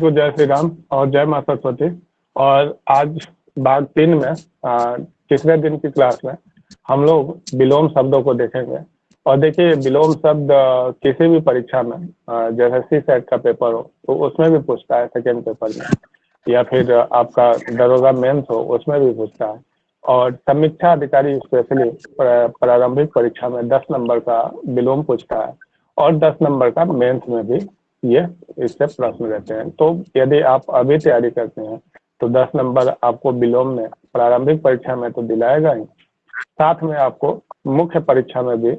को जय श्री राम और जय मां सरस्वती। और आज भाग 3 में तीसरे दिन की क्लास में हम लोग विलोम शब्दों को देखेंगे। और देखिए, विलोम शब्द किसी भी परीक्षा में जैसे सी सेट का पेपर हो तो उसमें भी पूछता है, सेकेंड पेपर में, या फिर आपका दरोगा मेंस हो उसमें भी पूछता है। और समीक्षा अधिकारी स्पेशली प्रारंभिक परीक्षा में 10 नंबर का विलोम पूछता है और 10 नंबर का मेंस में भी ये इससे प्रश्न रहते हैं। तो यदि आप अभी तैयारी करते हैं तो 10 नंबर आपको विलोम में प्रारंभिक परीक्षा में तो दिलाएगा ही, साथ में आपको मुख्य परीक्षा में भी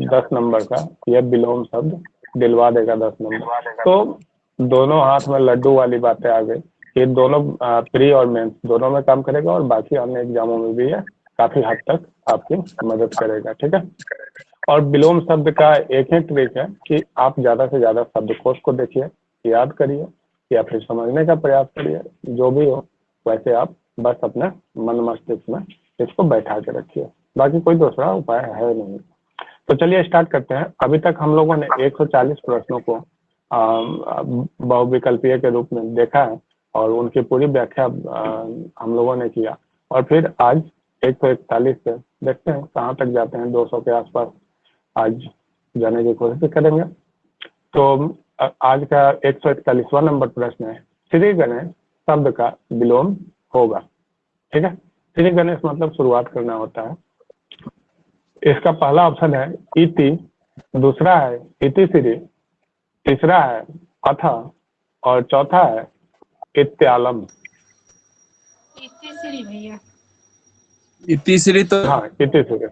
10 नंबर का यह विलोम शब्द दिलवा देगा, 10 नंबर। तो दोनों हाथ में लड्डू वाली बातें आ गई। ये दोनों प्री और मेंस दोनों में काम करेगा और बाकी अन्य एग्जामों में भी ये काफी हद तक आपकी मदद करेगा। ठीक है। और विलोम शब्द का एक ही ट्रिक है कि आप ज्यादा से ज्यादा शब्दकोश को देखिए, याद करिए या फिर समझने का प्रयास करिए। जो भी हो वैसे आप बस अपने मन मस्तिष्क में इसको बैठा के रखिए, बाकी कोई दूसरा उपाय है नहीं। तो चलिए स्टार्ट करते हैं। अभी तक हम लोगों ने 140 प्रश्नों को बहुविकल्पीय के रूप में देखा है और उनकी पूरी व्याख्या हम लोगों ने किया। और फिर आज 141 से देखते हैं कहाँ तक जाते हैं। 200 के आसपास आज जाने की कोशिश करेंगे। तो आज का 141वां नंबर प्रश्न है, श्री गणेश शब्द का विलोम होगा। ठीक है। श्री गणेश मतलब शुरुआत करना होता है। इसका पहला ऑप्शन है इति, दूसरा है इति श्री, तीसरा है अथ और चौथा है इत्यालम। इति श्री भैया, इति श्री तो हाँ इति श्री,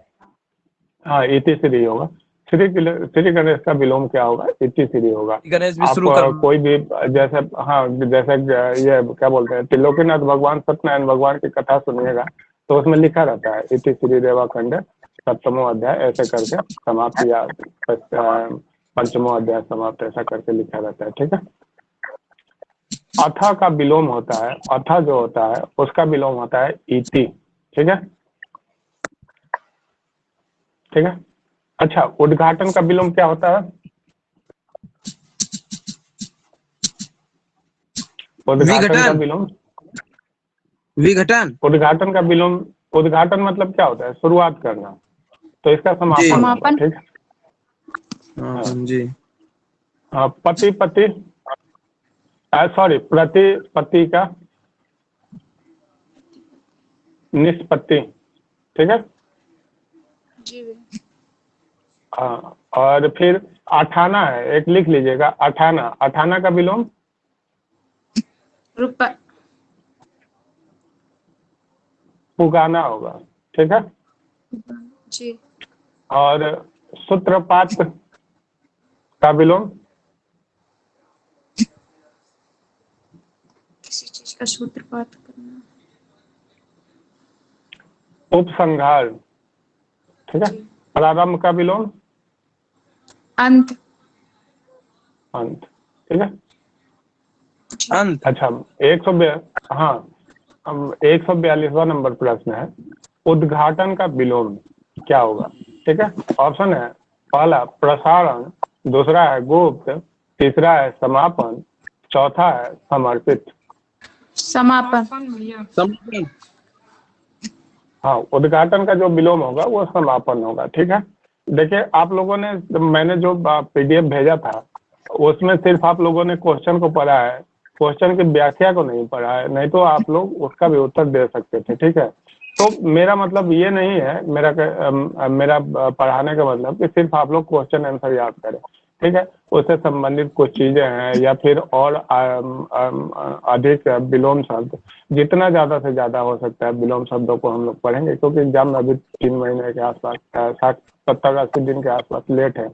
हाँ इति श्री होगा। श्री गणेश का विलोम क्या होगा? इति श्री होगा। गणेश भी आप शुरू कर कोई भी जैसे, हाँ जैसे ये क्या बोलते हैं, त्रिलोकीनाथ भगवान सत्यनारायण भगवान की कथा सुनिएगा तो उसमें लिखा रहता है इति श्री रेवाखंड 7वां अध्याय, ऐसे करके समाप्त, या 5वां अध्याय समाप्त, ऐसा करके लिखा रहता है। ठीक है। अथा का विलोम होता है, अथा जो होता है उसका विलोम होता है इति। ठीक है। ठीक है। अच्छा, उद्घाटन का विलोम क्या होता है? उद्घाटन का विलोम, विघटन। उद्घाटन का विलोम, उद्घाटन मतलब क्या होता है? शुरुआत करना, तो इसका समापन होगा। ठीक है। जी। पति पति, सॉरी प्रतिपत्ति का निष्पत्ति। ठीक है। जी हाँ, और फिर अठाना है, एक लिख लीजिएगा, अठाना। अठाना का विलोम रुपा, पुगाना होगा। ठीक है। जी। और सूत्रपात का विलोम किसी चीज का सूत्रपात करना, उपसंहार। ठीक है। प्रारंभ का विलोम अंत, अंत। ठीक है। अंत। अच्छा, 142वां नंबर प्रश्न है, उद्घाटन का विलोम क्या होगा? ठीक है। ऑप्शन है, पहला प्रसारण, दूसरा है गुप्त, तीसरा है समापन, चौथा है समर्पित। समापन। समापन। हाँ, उद्घाटन का जो विलोम होगा वो समापन होगा। ठीक है। देखिए, आप लोगों ने, मैंने जो PDF भेजा था उसमें सिर्फ आप लोगों ने क्वेश्चन को पढ़ा है, क्वेश्चन की व्याख्या को नहीं पढ़ा है, नहीं तो आप लोग उसका भी उत्तर दे सकते थे। ठीक है। तो मेरा मतलब ये नहीं है, मेरा पढ़ाने का मतलब कि सिर्फ आप लोग क्वेश्चन आंसर याद करें। ठीक है। उससे संबंधित कुछ चीजें हैं या फिर और अधिक विलोम शब्द, जितना ज्यादा से ज्यादा हो सकता है विलोम शब्दों को हम लोग पढ़ेंगे, क्योंकि एग्जाम में अभी 3 महीने के आसपास, 60-70-80 दिन के आसपास लेट है।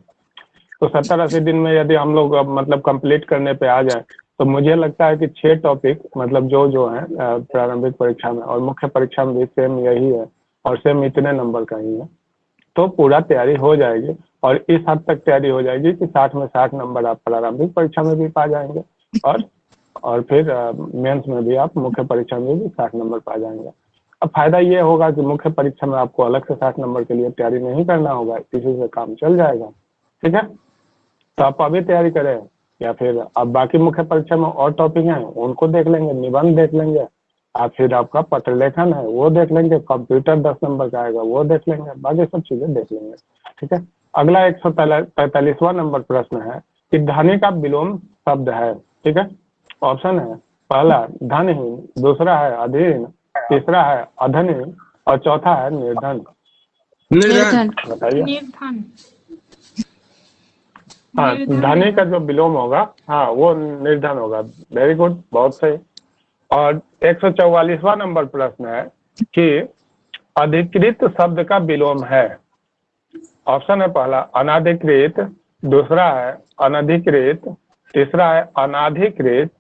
तो 70-80 दिन में यदि हम लोग मतलब कंप्लीट करने पे आ जाए तो मुझे लगता है कि 6 टॉपिक मतलब जो है प्रारंभिक परीक्षा में और मुख्य परीक्षा में भी सेम यही है और सेम इतने नंबर का ही है, तो पूरा तैयारी हो जाएगी। और इस हद तक तैयारी हो जाएगी कि 60 में 60 नंबर आप प्रारंभिक परीक्षा में भी पा जाएंगे और फिर मेंस में भी आप मुख्य परीक्षा में भी 60 नंबर पा जाएंगे। अब फायदा ये होगा कि मुख्य परीक्षा में आपको अलग से 60 नंबर के लिए तैयारी नहीं करना होगा, इसी से काम चल जाएगा। ठीक है। तो आप अभी तैयारी करें। या फिर अब बाकी मुख्य परीक्षा में और टॉपिक हैं उनको देख लेंगे, निबंध देख लेंगे, और फिर आपका पत्र लेखन है वो देख लेंगे, कंप्यूटर 10 नंबर का आएगा वो देख लेंगे, बाकी सब चीजें देख लेंगे। ठीक है, अगला 145वां नंबर प्रश्न है कि धनी का विलोम शब्द है। ठीक है, ऑप्शन है पहला धनहीन, दूसरा है अधीन, तीसरा है अधनी और चौथा है निर्धन। निर्धन। बताइए। निर्धन। हाँ, धनी का जो विलोम होगा हाँ वो निर्धन होगा। वेरी गुड, बहुत सही। और 144वां नंबर प्रश्न है कि अधिकृत शब्द का विलोम है। ऑप्शन है पहला अनाधिकृत, दूसरा है अनधिकृत, तीसरा है अनाधिकृत,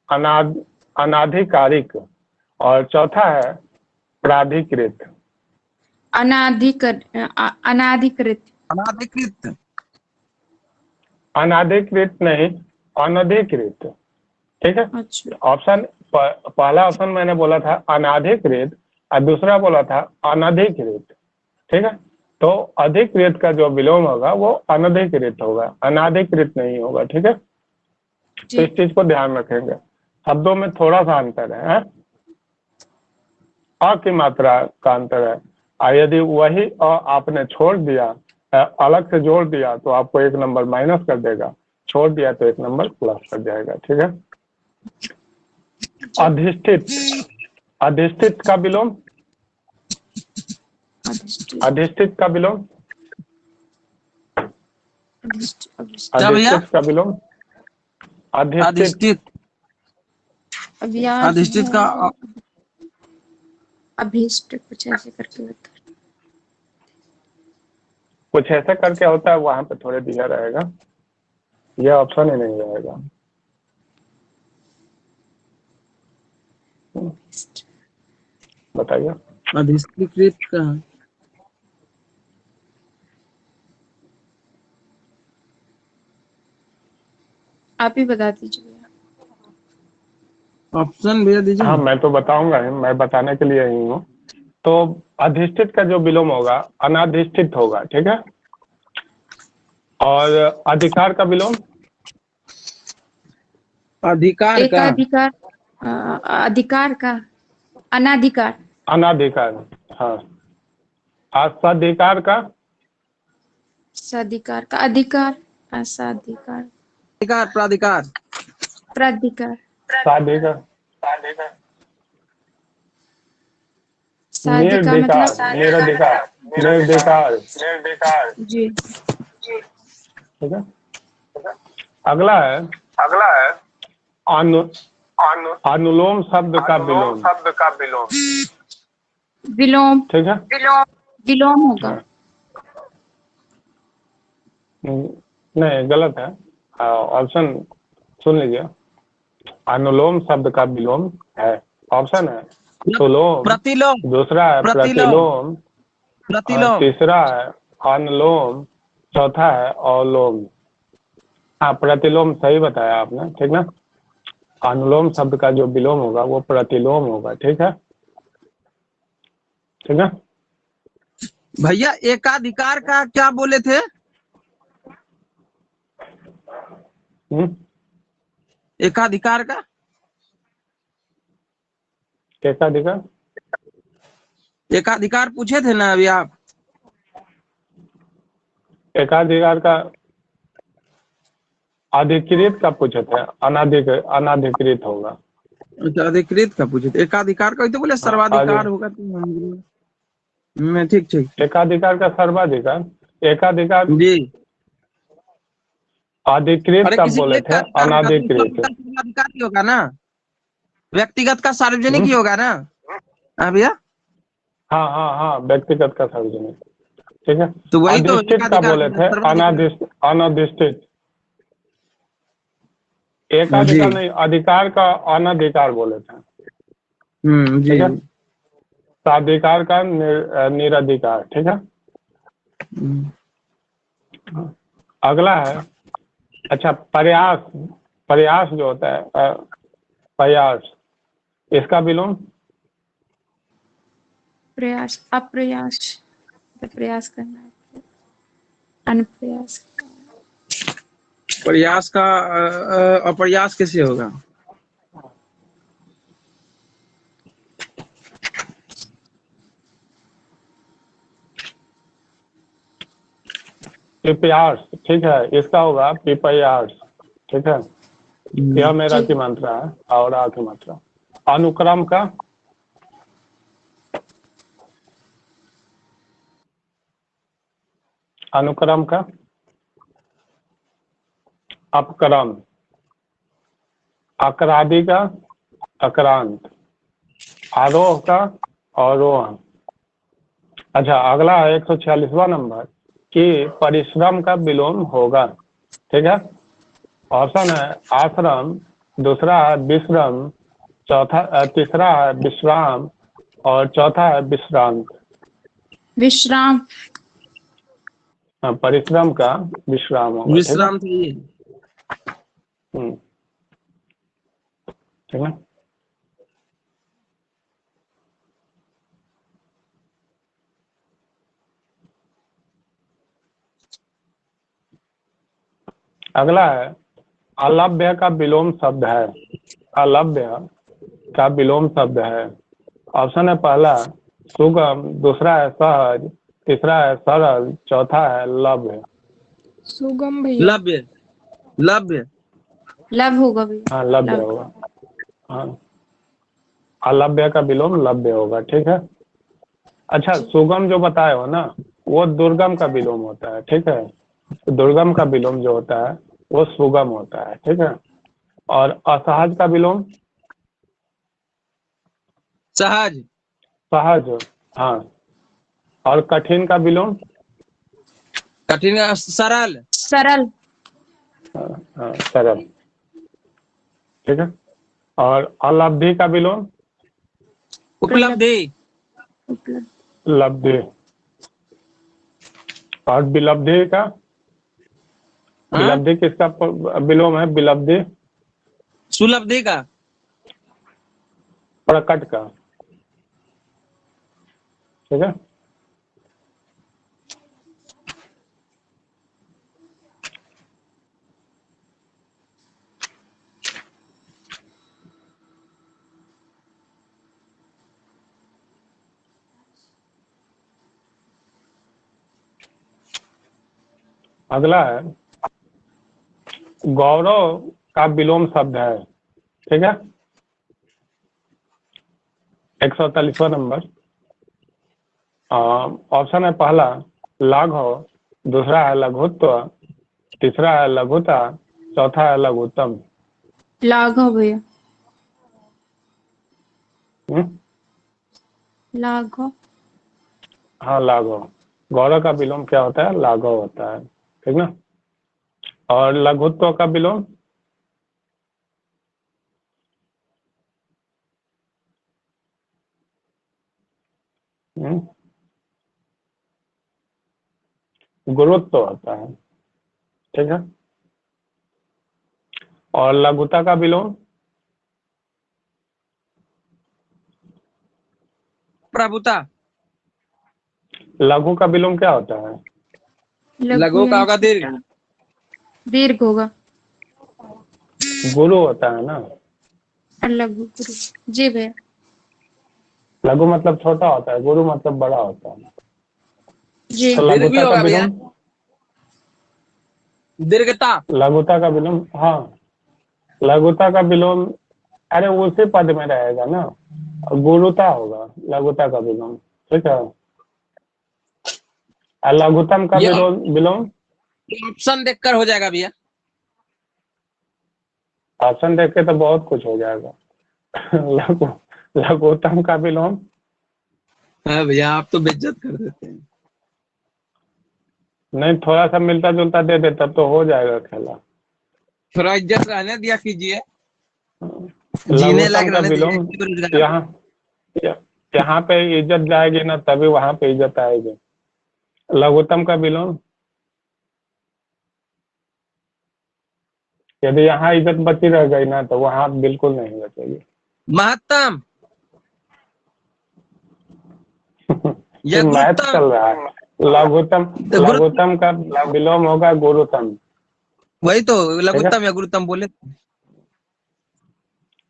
अनाधिकारिक और चौथा है प्राधिकृत। अनाधिकृत। अनाधिकृत। अनाधिकृत नहीं, अनधिकृत। ठीक है, अच्छा। ऑप्शन पहला ऑप्शन मैंने बोला था अनाधिकृत और दूसरा बोला था अनधिकृत। ठीक है, तो अधिकृत का जो विलोम होगा वो अनधिकृत होगा, अनाधिकृत नहीं होगा। ठीक है, तो इस चीज को ध्यान रखेंगे। शब्दों में थोड़ा सा अंतर है, अ की मात्रा का अंतर है। और यदि वही अ आपने छोड़ दिया, अलग से जोड़ दिया तो आपको 1 नंबर माइनस कर देगा, छोड़ दिया तो 1 नंबर प्लस कर जाएगा। ठीक है, अधिष्ठित, अधिष्ठित का विलोम, अधिष्ठित का विलोम, अधिष्ठित का विलोम, अधिष्ठित। अधिष्ठित का अभीष्ट कुछ ऐसे करके होता है। कुछ ऐसा करके होता है, वहां पे थोड़े दिया रहेगा, यह ऑप्शन ही नहीं रहेगा। बताइए। अधिष्ठित का आप ही बता दीजिए। ऑप्शन भेज दीजिए। हाँ मैं तो बताऊंगा ही, मैं बताने के लिए ही हूँ। तो अधिष्ठित का जो विलोम होगा अनाधिष्ठित होगा। ठीक है, और अधिकार का विलोम अधिकार का एकाधिकार, अधिकार का अनाधिकार, अनाधिकार। हाँ, असधिकार का सधिकार का अधिकार, असाधिकार, अधिकार प्राधिकार प्राधिकार, साधिकार, साधिका निर्धिकार, मतलब निरधिकार, निर्धिकार। जी। ठीक है, अगला है अनु अनुलोम शब्द का विलोम। विलोम, ठीक है, विलोम होगा। नहीं गलत है, ऑप्शन सुन लीजिए। अनुलोम शब्द का विलोम है। ऑप्शन है सुलोम, प्रतिलोम दूसरा है प्रतिलोम, और तीसरा है अनुलोम, चौथा है अलोम। हाँ, प्रतिलोम सही बताया आपने। ठीक ना, अनुलोम शब्द का जो विलोम होगा वो प्रतिलोम होगा। ठीक है, ठीक है भैया। एकाधिकार का क्या बोले थे? एकाधिकार का एकाधिकार, एकाधिकार पूछे थे ना अभी आप? एकाधिकार का अधिकृत का पूछे थे, अनाधिकृत होगा। अच्छा, अधिकृत का पूछे थे। एकाधिकार का तो बोले सर्वाधिकार होगा। तो मैं ठीक। एकाधिकार का सर्वाधिकार, एकाधिकार जी। अधिकृत का बोले थे, अनाधिकृत। सर्वाधिकार ही होगा ना, व्यक्तिगत का सार्वजनिक ही होगा ना। हाँ भैया। हाँ, व्यक्तिगत का सार्वजनिक। ठीक है, तो वही तो अधिष्ठित का बोले थे, अनाधिष्ठित। एकाधिकार नहीं, अधिकार का अनधिकार बोले थे। जी। ठीक है, साधिकार का निरधिकार। ठीक है, अगला है अच्छा प्रयास, प्रयास जो होता है प्रयास, इसका विलोम प्रयास, अप्रयास, प्रयास करना है, अनप्रयास। प्रयास का अप्रयास कैसे होगा? पिपयार्स, ठीक है, इसका होगा पिपयार्स, ठीक है। यह मेरा की मात्रा है और आ की मात्रा। अनुक्रम का अनुक्रम का अपक्रम, अकरादि का अक्रांत, आरोह का अवरोहण। अच्छा, अगला है 146वां नंबर कि परिश्रम का विलोम होगा, ठीक है। ऑप्शन है आश्रम, दूसरा है विश्रम, तीसरा है विश्राम और चौथा है विश्रांत। विश्राम। हाँ, परिश्रम का विश्राम होगा, ठीक है। विश्राम चाहिए। ठीक है। अगला है अलभ्य का विलोम शब्द है। अलभ्य का विलोम शब्द है। ऑप्शन है पहला सुगम, दूसरा है सहज, तीसरा है सरल, चौथा है लभ्य। सुगम भैया। लभ्य। लभ्य। लव होगा भैया। हाँ, लभ्य लव। होगा। हाँ, अलभ्य का विलोम लभ्य होगा, ठीक है। अच्छा, सुगम जो बताए हो ना, वो दुर्गम का विलोम होता है, ठीक है। दुर्गम का विलोम जो होता है वो सुगम होता है, ठीक है। और असहज का विलोम सहज। सहज, हाँ। और कठिन का विलोम कठिन का सरल। सरल। हाँ, सरल, ठीक है। और अलब्धि का विलोम उपलब्धि। उपलब्ध। लब्धि। और विलब्धि का हाँ? विलब्धि किसका विलोम है? विलब्धि सुलब्धि का। प्रकट का, ठीक है। अगला है गौरव का विलोम शब्द है, ठीक है। 143वां नंबर। ऑप्शन है पहला लाघव, दूसरा है लघुत्व, तीसरा है लघुता, चौथा है लघुत्तम। लाघव भैया। हम्म? लाघव। हाँ, लाघव। गौरव का विलोम क्या होता है? लाघव होता है, ठीक ना। और लघुत्व का विलोम गुरुत्व होता है, ठीक है। और लघुता का विलोम प्रभुता। लघु का विलोम क्या होता है? लघु का होगा दीर्घ। दीर्घ होगा। गुरु होता है ना। और लघु गुरु। जी भैया। लघु मतलब छोटा होता है, गुरु मतलब बड़ा होता है। जी। तो दीर्घ भी लघुता का होगा भैया। विलोम दीर्घता। लघुता का विलोम, हाँ, लघुता का विलोम अरे उसी पद में रहेगा ना, गुरुता होगा लघुता का विलोम, ठीक है। और लघुतम का ये विलोम विलोम ऑप्शन देखकर हो जाएगा भैया। ऑप्शन देख के तो बहुत कुछ हो जाएगा। लघु लघुतम का विलोम हाँ भैया, आप तो बेइज्जत कर देते हैं। नहीं, थोड़ा सा मिलता जुलता दे दे तब तो हो जाएगा खेला। थोड़ा इज्जत रहने दिया कीजिए। जीने लायक लघुतम का रहने विलोम दीजिए। यहाँ यहाँ पे इज्जत जाएगी ना, तभी वहां पे इज्जत आएगी। लघुतम का विलोम यदि यहाँ इज्जत बची रह गई ना तो वहां बिल्कुल नहीं बचेगी। महत्तम ये या मैथ गुरुत्तम। चल रहा है। लघुतम लघुतम का विलोम होगा गुरुतम। वही तो ठीक है। लघुत्तम या गुरुत्तम बोले।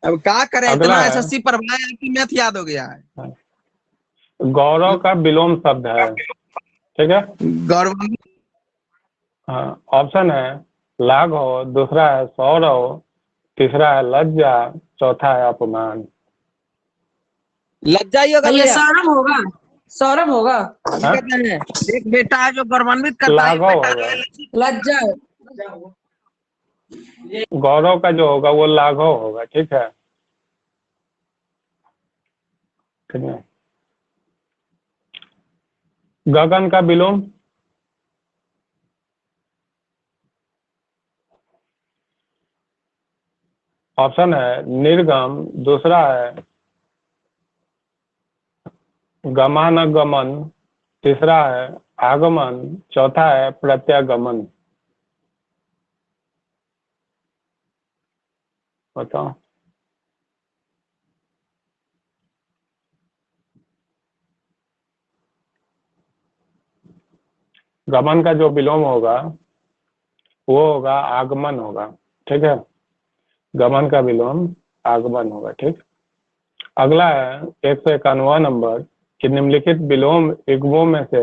अब क्या करें, अगला इतना है एसएससी पढ़वाया है कि मैथ याद हो गया है। गौरव का विलोम शब्द है, ठीक है। गौरवान्वित। हाँ, ऑप्शन है लाघव, दूसरा है सौरव, तीसरा है लज्जा, चौथा है अपमान। लज्जा ही होगा भैया भैया। सौरभ होगा, सौरभ होगा। हाँ? कहते हैं एक बेटा है जो गौरवान्वित करता है, एक लाघव बेटा होगा, जो है लज्जा। गौरव का जो होगा वो लाघव होगा, ठीक है। ठीक है। गगन का विलोम, ऑप्शन है निर्गम, दूसरा है गमानगमन, तीसरा है आगमन, चौथा है प्रत्यागमन। बताओ। गमन का जो विलोम होगा वो होगा आगमन होगा, ठीक है। गमन का विलोम आगमन होगा, ठीक। अगला है 191वां नंबर कि निम्नलिखित विलोम युग्मों में से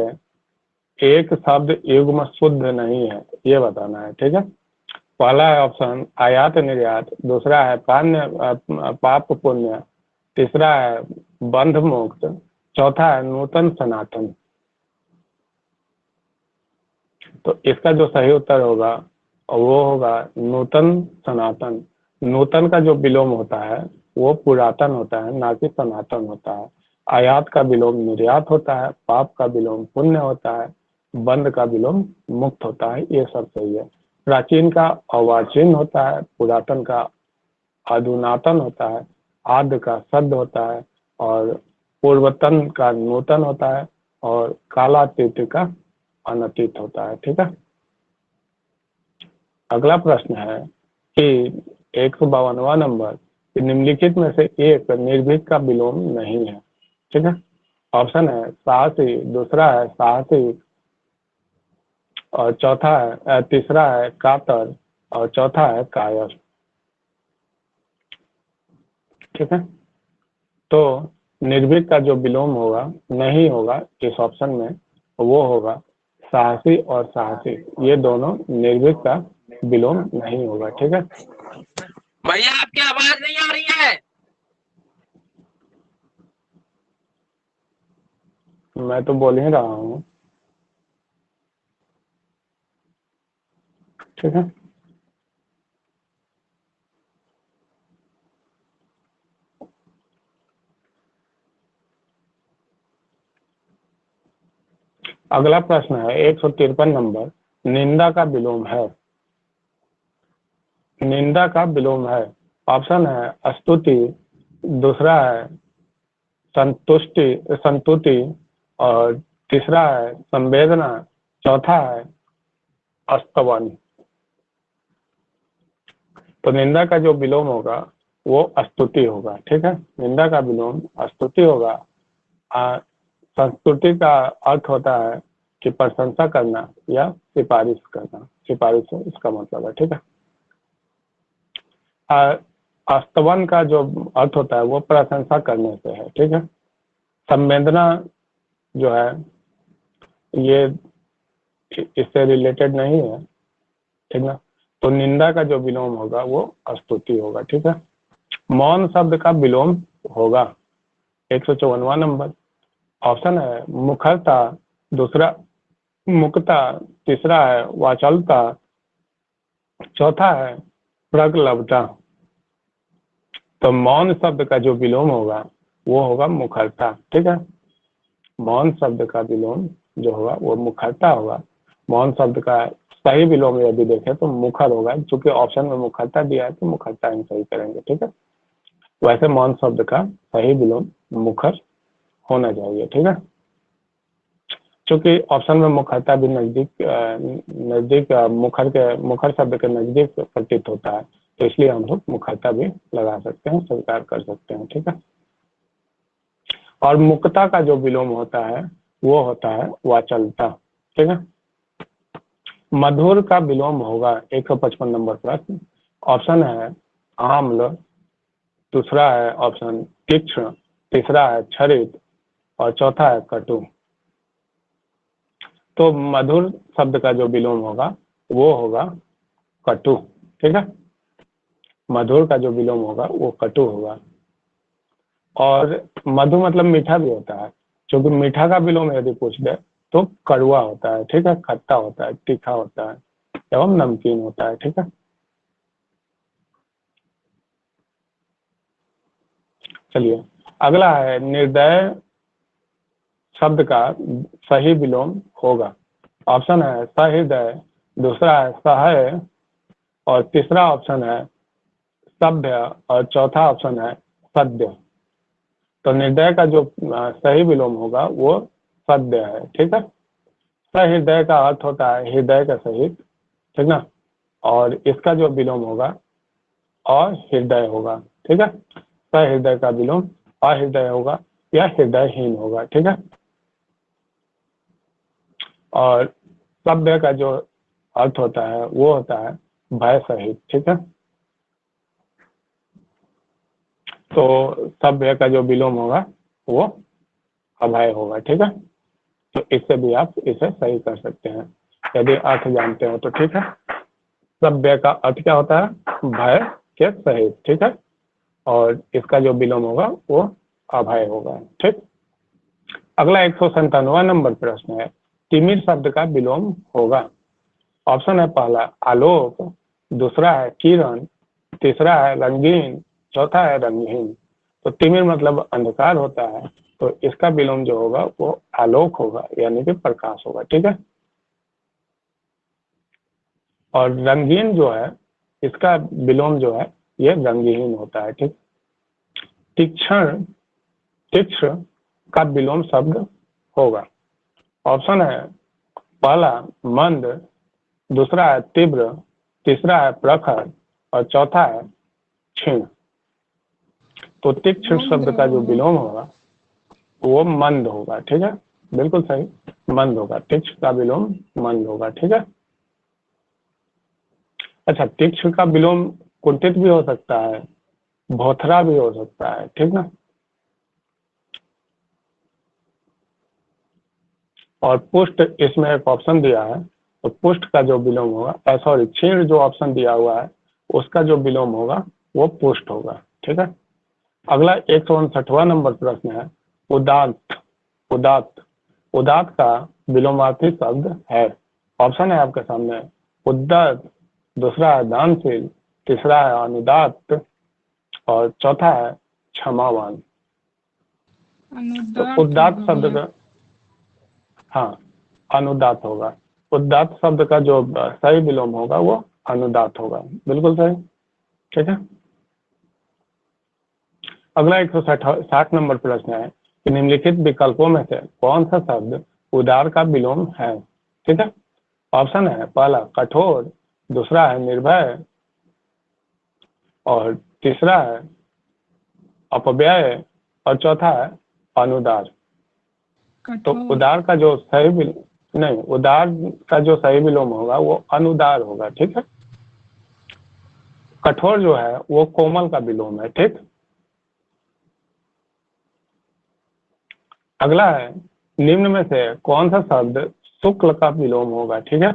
एक शब्द युग्म शुद्ध नहीं है, ये बताना है, ठीक है। पहला है ऑप्शन आयात निर्यात, दूसरा है पाप पुण्य, तीसरा है बंध मुक्त, चौथा है नूतन सनातन। तो इसका जो सही उत्तर होगा वो होगा नूतन सनातन। नूतन का जो विलोम होता है वो पुरातन होता है, ना कि सनातन होता है। आयात का विलोम निर्यात होता है, पाप का विलोम पुण्य होता है, बंध का विलोम मुक्त होता है, ये सब सही है। प्राचीन का अर्वाचीन होता है, पुरातन का अधुनातन होता है, आद्य का सद्य होता है, और पूर्वतन का नूतन होता है, और कालातीत का अनतीत होता है, ठीक है। अगला प्रश्न है कि 152वां नंबर कि निम्नलिखित में से एक निर्भीक का विलोम नहीं है, ठीक है। ऑप्शन है साहसी, दूसरा है साहसी, और चौथा है तीसरा है कातर, और चौथा है कायर, ठीक है। तो निर्भीक का जो विलोम होगा नहीं होगा इस ऑप्शन में, वो होगा साहसी और साहसी, ये दोनों निर्भीक का विलोम नहीं होगा, ठीक है। भैया आपकी आवाज नहीं आ रही है। मैं तो बोल ही रहा हूँ, ठीक है। अगला प्रश्न है 153 नंबर, निंदा का विलोम है। निंदा का विलोम है, ऑप्शन है स्तुति, दूसरा है संतुति, और तीसरा है संवेदना, चौथा है स्तवन। तो निंदा का जो विलोम होगा वो स्तुति होगा, ठीक है। निंदा का विलोम स्तुति होगा। संस्तुति का अर्थ होता है कि प्रशंसा करना या सिफारिश करना, सिफारिश है इसका मतलब है, ठीक है। स्तवन का जो अर्थ होता है वो प्रशंसा करने से है, ठीक है। संवेदना जो है ये इससे रिलेटेड नहीं है, ठीक ना। तो निंदा का जो विलोम होगा वो स्तुति होगा, ठीक है। मौन शब्द का विलोम होगा 154वां नंबर, ऑप्शन है मुखरता, दूसरा मुक्ता, तीसरा है वाचालता, चौथा है प्रगल्भता। तो मौन शब्द का जो विलोम होगा वो होगा मुखरता, ठीक है। मौन शब्द का विलोम जो होगा वो मुखरता होगा। मौन शब्द का सही विलोम यदि देखें तो मुखर होगा, चूंकि ऑप्शन में मुखरता दिया है तो मुखरता हम सही करेंगे, ठीक है। वैसे मौन शब्द का सही विलोम मुखर होना चाहिए, ठीक है। चूंकि ऑप्शन में मुखरता भी नजदीक मुखर शब्द के नजदीक प्रतीत होता है, तो इसलिए हम लोग मुखरता भी लगा सकते हैं, स्वीकार कर सकते हैं, ठीक है। और मुक्ता का जो विलोम होता है वो होता है वाचलता, ठीक है। मधुर का विलोम होगा 155 नंबर प्रश्न। ऑप्शन है आम्ल, दूसरा है ऑप्शन तीक्ष्ण, तीसरा है क्षरित और चौथा है कटु। तो मधुर शब्द का जो विलोम होगा वो होगा कटु। ठीक है, मधुर का जो विलोम होगा वो कटु होगा। और मधु मतलब मीठा भी होता है, क्योंकि मीठा का विलोम यदि पूछ दे तो कड़वा होता है। ठीक है, खट्टा होता है, तीखा होता है एवं नमकीन होता है। ठीक है, चलिए अगला है निर्दय शब्द का सही विलोम होगा। ऑप्शन है सहृदय, दूसरा है सहाय और तीसरा ऑप्शन है सभ्य और चौथा ऑप्शन है सद्य। तो निर्दय का जो सही विलोम होगा वो सद्य है। ठीक है, सहृदय का अर्थ होता है हृदय के सहित। ठीक ना, और इसका जो विलोम होगा अहृदय होगा। ठीक है, सहृदय का विलोम अहृदय होगा या हृदयहीन होगा। ठीक है, और सभ्य का जो अर्थ होता है वो होता है भय सहित। ठीक है, तो सभ्य का जो विलोम होगा वो अभय होगा। ठीक है, तो इससे भी आप इसे सही कर सकते हैं यदि अर्थ जानते हो तो। ठीक है, सभ्य का अर्थ क्या होता है, भय के सहित। ठीक है, और इसका जो विलोम होगा वो अभय होगा। ठीक, अगला 197वां नंबर प्रश्न है तिमिर शब्द का विलोम होगा। ऑप्शन है पहला आलोक, दूसरा है किरण, तीसरा है रंगीन, चौथा है रंगहीन। तो तिमिर मतलब अंधकार होता है, तो इसका विलोम जो होगा वो आलोक होगा यानी कि प्रकाश होगा। ठीक है, और रंगीन जो है इसका विलोम जो है ये रंगहीन होता है। ठीक, तीक्ष्ण तीक्ष्ण का विलोम शब्द होगा। ऑप्शन है पहला मंद, दूसरा है तीव्र, तीसरा है प्रखर और चौथा है क्षीण। तो तीक्ष्ण शब्द का जो विलोम होगा वो मंद होगा। ठीक है, बिल्कुल सही, मंद होगा। तीक्ष्ण का विलोम मंद होगा। ठीक है, अच्छा, तीक्ष्ण का विलोम कुंठित भी हो सकता है, भौथरा भी हो सकता है। ठीक ना, और पुष्ट इसमें एक ऑप्शन दिया है, तो पुष्ट का जो विलोम होगा सॉरी क्षीण जो ऑप्शन दिया हुआ है उसका जो विलोम होगा वो पुष्ट होगा। ठीक है, अगला 159वां नंबर प्रश्न है उदात्त। उदात्त उदात्त का विलोमार्थी शब्द है। ऑप्शन है आपके सामने उद्दत, दूसरा है दानशील, तीसरा है अनुदात्त और चौथा है क्षमावान। तो उदात्त शब्द का हाँ अनुदात होगा। उदात्त शब्द का जो सही विलोम होगा वो अनुदात होगा, बिल्कुल सही। ठीक है, अगला 160 नंबर प्रश्न है कि निम्नलिखित विकल्पों में से कौन सा शब्द उदार का विलोम है। ठीक है, ऑप्शन है पहला कठोर, दूसरा है निर्भय और तीसरा है अपव्यय और चौथा है अनुदार। तो उदार का जो सही नहीं, उदार का जो सही विलोम होगा वो अनुदार होगा। ठीक है, कठोर जो है वो कोमल का विलोम है। ठीक, अगला है निम्न में से कौन सा शब्द शुक्ल का विलोम होगा। ठीक है,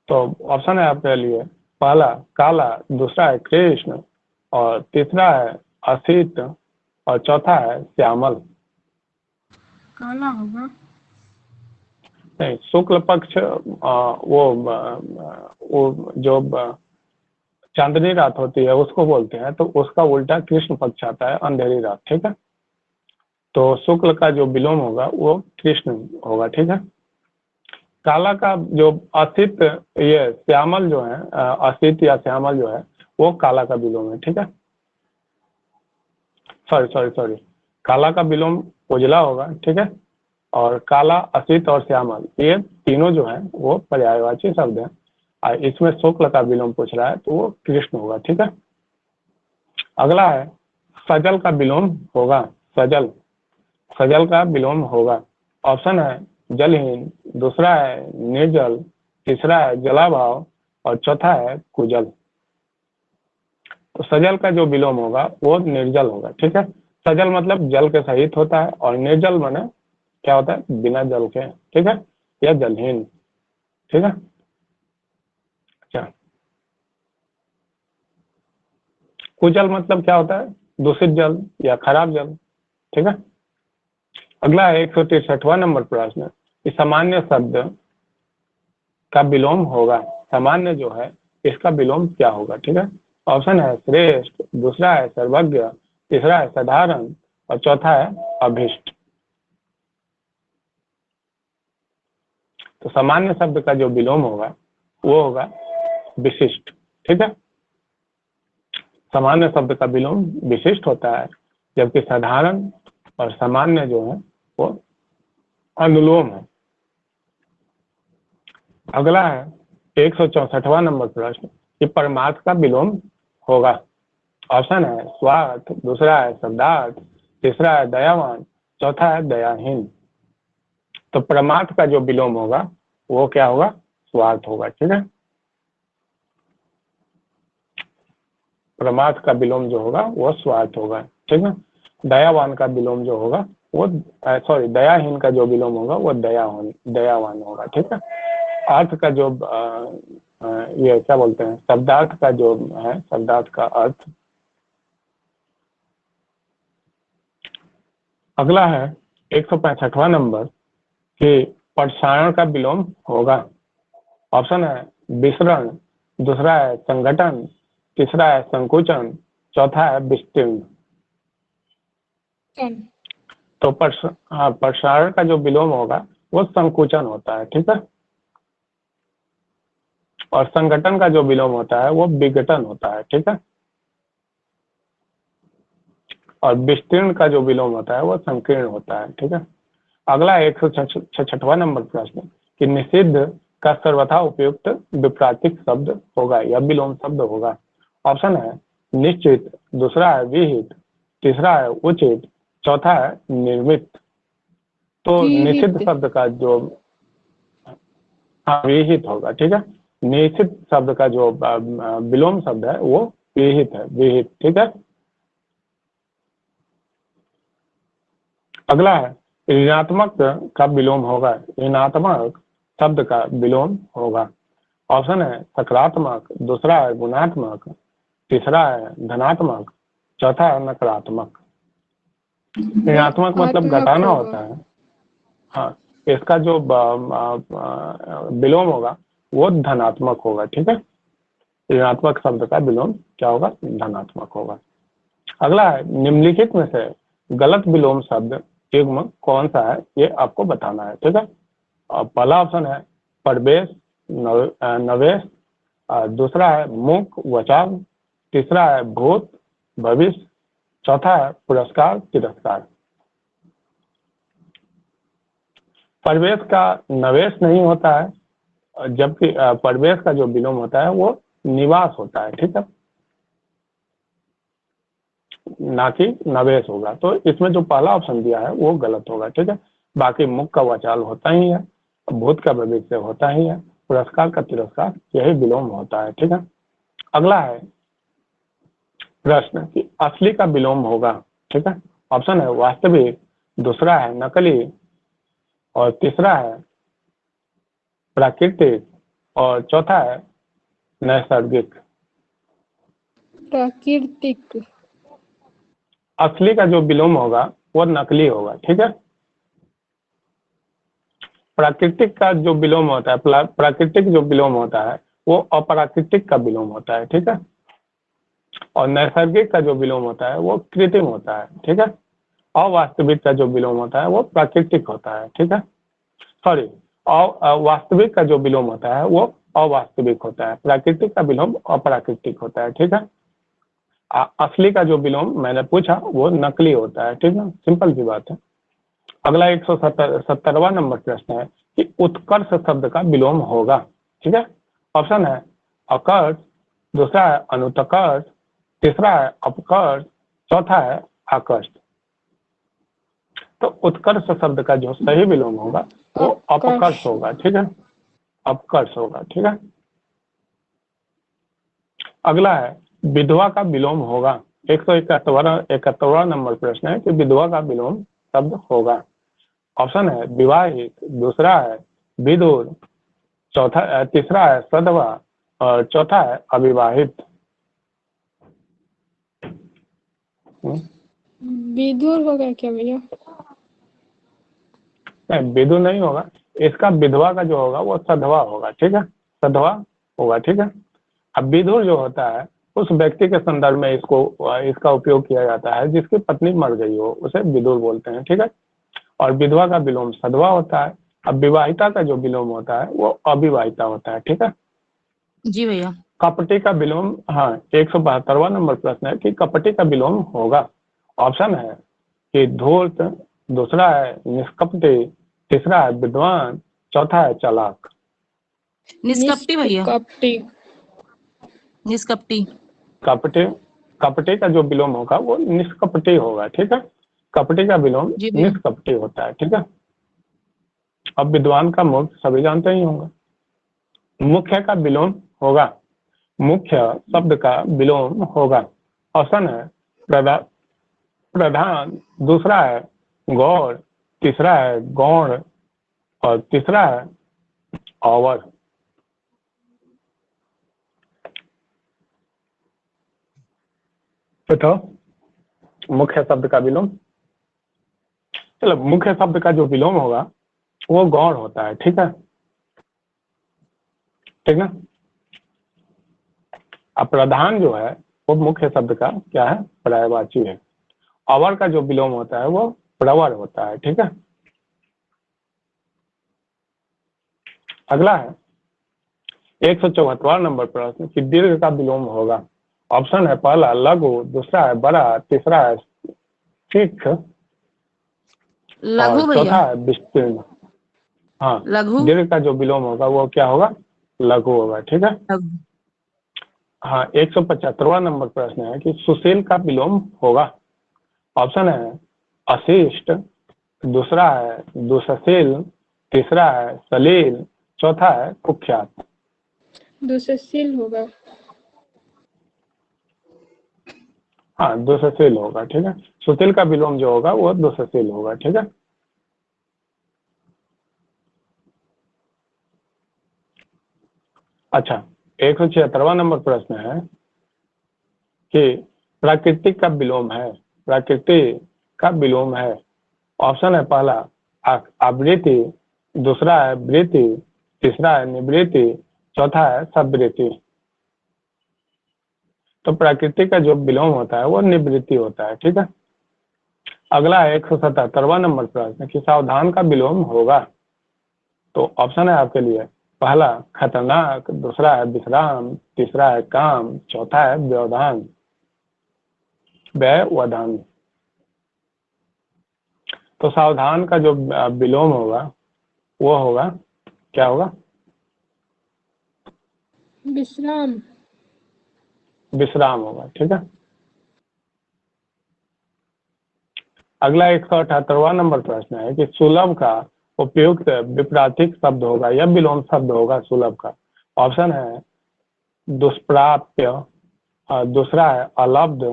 तो ऑप्शन है आपके लिए पहला काला, दूसरा है कृष्ण और तीसरा है असित और चौथा है श्यामल। काला होगा। नहीं, शुक्ल पक्ष वो जो चांदनी रात होती है उसको बोलते हैं, तो उसका उल्टा कृष्ण पक्ष आता है, अंधेरी रात। ठीक है, तो शुक्ल का जो विलोम होगा वो कृष्ण होगा। ठीक है, काला का जो असित ये श्यामल जो है असित या श्यामल जो है वो काला का विलोम है। ठीक है, सॉरी काला का विलोम उजला होगा। ठीक है, और काला, असित और श्यामल ये तीनों जो है वो पर्यायवाची शब्द हैं, और इसमें शुक्ल का विलोम पूछ रहा है तो वो कृष्ण होगा। ठीक है, अगला है सजल का विलोम होगा। सजल सजल का विलोम होगा। ऑप्शन है जलहीन, दूसरा है निर्जल, तीसरा है जलाभाव और चौथा है कुजल। तो सजल का जो विलोम होगा वो निर्जल होगा। ठीक है, सजल मतलब जल के सहित होता है और निर्जल माने क्या होता है, बिना जल के। ठीक है, या जलहीन। ठीक है, अच्छा, कुजल मतलब क्या होता है, दूषित जल या खराब जल। ठीक है, अगला है 163वां नंबर प्रश्न कि सामान्य शब्द का विलोम होगा। सामान्य जो है इसका विलोम क्या होगा। ठीक है, ऑप्शन है श्रेष्ठ, दूसरा है सर्वज्ञ, तीसरा है साधारण और चौथा है अभिष्ट। तो सामान्य शब्द का जो विलोम होगा वो होगा विशिष्ट। ठीक है, सामान्य शब्द का विलोम विशिष्ट होता है, जबकि साधारण और सामान्य जो है वो अनुलोम है। अगला है 164वां नंबर प्रश्न कि परमार्थ का विलोम होगा। ऑप्शन है स्वार्थ, दूसरा है शब्दार्थ, तीसरा है दयावान, चौथा है दयाहीन। तो परमार्थ का जो विलोम होगा वो क्या होगा, स्वार्थ होगा। ठीक है, परमार्थ का विलोम जो होगा वो स्वार्थ होगा। ठीक है, दयावान का विलोम जो होगा वो दयाहीन का जो विलोम होगा वो दयावान होगा। ठीक है, अर्थ का जो ये क्या बोलते हैं, शब्दार्थ का जो है, शब्दार्थ का अर्थ। अगला है 165वां नंबर कि प्रसारण का विलोम होगा। ऑप्शन है विसरण, दूसरा है संगठन, तीसरा है संकुचन, चौथा है विस्तीर्ण। तो प्रसारण का जो विलोम होगा वो संकुचन होता है। ठीक है, और संगठन का जो विलोम होता है वो विघटन होता है। ठीक है, और विस्तीर्ण का जो विलोम होता है वो संकीर्ण होता है। ठीक है, अगला 166वां नंबर प्रश्न कि निषिद्ध का सर्वथा उपयुक्त विप्रातिक शब्द होगा या विलोम शब्द होगा। ऑप्शन है निश्चित, दूसरा है विहित, तीसरा है उचित, चौथा है निर्मित। तो निषिद्ध शब्द का जो विहित होगा। ठीक है, निषिद्ध शब्द का जो विलोम शब्द है वो विहित है, विहित। ठीक है, अगला है ऋणात्मक का विलोम होगा। ऋणात्मक शब्द का विलोम होगा। ऑप्शन है सकारात्मक, दूसरा है गुणात्मक, तीसरा है धनात्मक, चौथा है नकारात्मक। ऋणात्मक मतलब घटाना होता है। हाँ, इसका जो विलोम होगा वो धनात्मक होगा। ठीक है, ऋणात्मक शब्द का विलोम क्या होगा, धनात्मक होगा। अगला है निम्नलिखित में से गलत विलोम शब्द युग्म कौन सा है ये आपको बताना है। ठीक है, पहला ऑप्शन है प्रवेश, नवेश, दूसरा है मुख वचाव, तीसरा है भूत भविष्य, चौथा है पुरस्कार तिरस्कार। प्रवेश का नवेश नहीं होता है, जबकि प्रवेश का जो विलोम होता है वो निवास होता है। ठीक है, ना कि नवेश होगा। तो इसमें जो पहला ऑप्शन दिया है वो गलत होगा। ठीक है, बाकी मुख का वचाल होता ही है, भूत का भविष्य होता ही है, पुरस्कार का तिरस्कार यही विलोम होता है। ठीक है, अगला है प्रश्न कि असली का विलोम होगा। ठीक है, ऑप्शन है वास्तविक, दूसरा है नकली और तीसरा है प्राकृतिक और चौथा है नैसर्गिक। प्राकृतिक। असली का जो विलोम होगा वो नकली होगा। ठीक है, प्राकृतिक का जो विलोम होता है, प्राकृतिक जो विलोम होता है वो अप्राकृतिक का विलोम होता है। ठीक है, और नैसर्गिक का जो विलोम होता है वो कृत्रिम होता है। ठीक है, अवास्तविक का जो विलोम होता है वो प्राकृतिक होता है। ठीक है, सॉरी, वास्तविक का जो विलोम होता है वो अवास्तविक होता है, प्राकृतिक का विलोम अप्राकृतिक होता है। ठीक है, असली का जो विलोम मैंने पूछा वो नकली होता है। ठीक है, सिंपल सी बात है। अगला 170वां नंबर प्रश्न है कि उत्कर्ष शब्द का विलोम होगा। ठीक है, ऑप्शन है अकर्ष, दूसरा है अनुत्कर्ष, तीसरा है अपकर्ष, चौथा है आकर्ष। तो उत्कर्ष शब्द का जो सही विलोम होगा वो अपकर्ष होगा। ठीक है, अपकर्ष होगा। ठीक है, अगला है विधवा का विलोम होगा। 171वां नंबर प्रश्न है कि विधवा का विलोम शब्द होगा। ऑप्शन है विवाहित, दूसरा है विदुर, तीसरा है सधवा और चौथा है अविवाहित। विदुर होगा क्या भैया? नहीं, विदुर नहीं होगा, इसका विधवा का जो होगा वो सधवा होगा। ठीक है, सधवा होगा। ठीक है, अब विदुर जो होता है उस व्यक्ति के संदर्भ में इसका उपयोग किया जाता है जिसकी पत्नी मर गई हो, उसे विदुर बोलते हैं। ठीक है, और विधवा का विलोम सधवा होता है। अब विवाहिता का जो विलोम होता है वो अविवाहिता होता है। ठीक है, जी भैया। कपटी का विलोम, हाँ 172वां नंबर प्रश्न है कि कपटी का विलोम होगा। ऑप्शन है कि धूर्त, दूसरा है निष्कपटी, तीसरा है विद्वान, चौथा है चालाक। निष्कपटी भैया, कपटी। निष्कपटी। कपटी, कपटी का जो विलोम होगा वो निष्कपटी होगा। ठीक है, कपटी का विलोम जी भैया। निष्कपटी होता है। ठीक है, अब विद्वान का मूर्ख सभी जानते ही होंगे। मुख्य का विलोम होगा, मुख्य शब्द का विलोम होगा। ऑप्शन है प्रधान, दूसरा है गौड़, तीसरा है गौड़ और तीसरा है औवर। बताओ मुख्य शब्द का विलोम। चलो, मुख्य शब्द का जो विलोम होगा वो गौड़ होता है। ठीक है, ठीक ना। अब प्रधान जो है वो मुख्य शब्द का क्या है, पर्यायवाची है। अवर का जो विलोम होता है वो प्रवर होता है। ठीक है, अगला है 174वां नंबर प्रश्न कि दीर्घ का विलोम होगा। ऑप्शन है पहला लघु, दूसरा है बड़ा, तीसरा है सीख लघु और भैया। चौथा है विस्तीर्ण। हाँ, लघु। दीर्घ का जो विलोम होगा वो क्या होगा, लघु होगा। ठीक है, लघु। हाँ 175वां नंबर प्रश्न है कि सुशील का विलोम होगा। ऑप्शन है अशिष्ट, दूसरा है दुष्शील, तीसरा है सलील, चौथा है कुख्यात। दुष्शील होगा। हाँ, दुष्शील होगा। ठीक है, सुशील का विलोम जो होगा वो दुष्शील होगा। ठीक है, अच्छा 176वां नंबर प्रश्न है कि प्राकृतिक का विलोम है। प्रकृति का विलोम है। ऑप्शन है पहला आवृत्ति, दूसरा है वृत्ति, तीसरा है निवृत्ति, चौथा है सवृत्ति। तो प्रकृति का जो विलोम होता है वो निवृत्ति होता है। ठीक है, अगला है 177वां नंबर प्रश्न कि सावधान का विलोम होगा। तो ऑप्शन है आपके लिए पहला खतरनाक, दूसरा है विश्राम, तीसरा है काम, चौथा है व्यवधान, व्यवधान। तो सावधान का जो विलोम होगा वो होगा क्या होगा, विश्राम। विश्राम होगा। ठीक है, अगला 178वां नंबर प्रश्न है कि सुलभ का उपयुक्त विपरीत शब्द होगा या विलोम शब्द होगा सुलभ का। ऑप्शन है दुष्प्राप्य, दूसरा है अलब्ध,